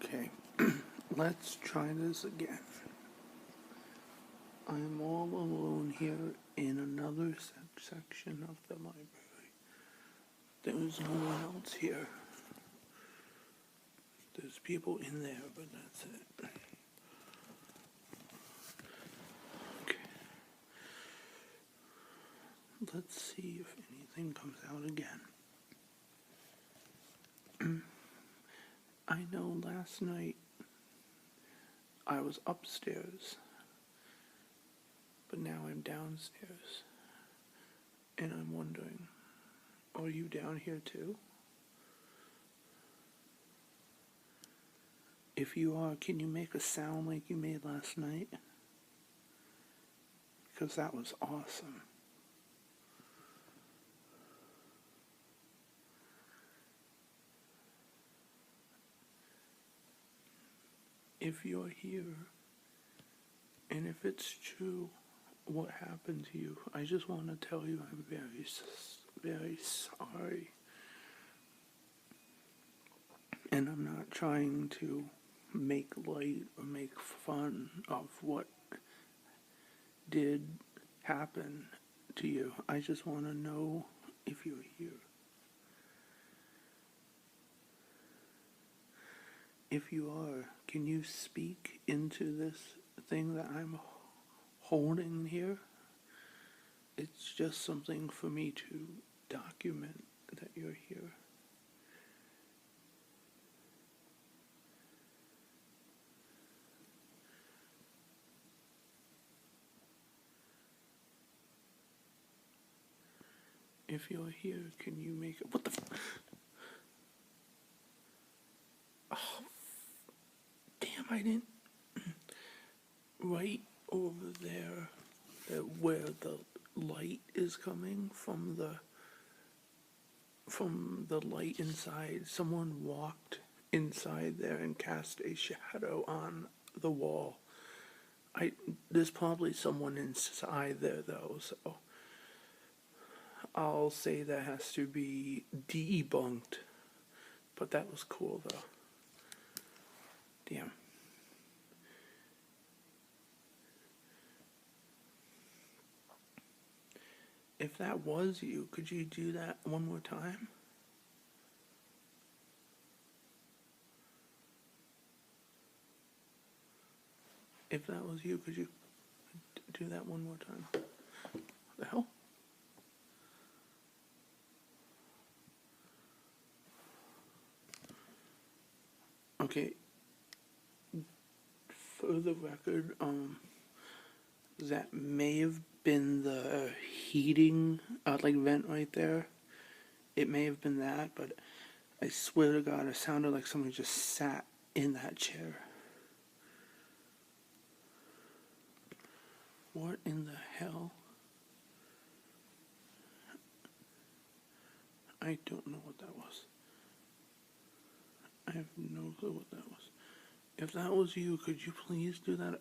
Okay, let's try this again. I'm all alone here in another section of the library. There's no one else here. There's people in there, but that's it. Okay. Let's see if anything comes out again. I know last night I was upstairs, but now I'm downstairs. And I'm wondering, are you down here too? If you are, can you make a sound like you made last night? Because that was awesome. If you're here, and if it's true what happened to you, I just want to tell you I'm very, very sorry. And I'm not trying to make light or make fun of what did happen to you. I just want to know if you're here. If you are, can you speak into this thing that I'm holding here? It's just something for me to document that you're here. If you're here, can you make it? What the Oh, damn, I didn't. Right over there, where the light is coming from the light inside, someone walked inside there and cast a shadow on the wall. There's probably someone inside there though, so I'll say that has to be debunked. But that was cool though. Damn. If that was you, could you do that one more time? If that was you, could you do that one more time? What the hell? Okay. For the record, that may have been the heating, like vent right there. It may have been that, but I swear to God, it sounded like somebody just sat in that chair. What in the hell? I don't know what that was. I have no clue what that was. If that was you, could you please do that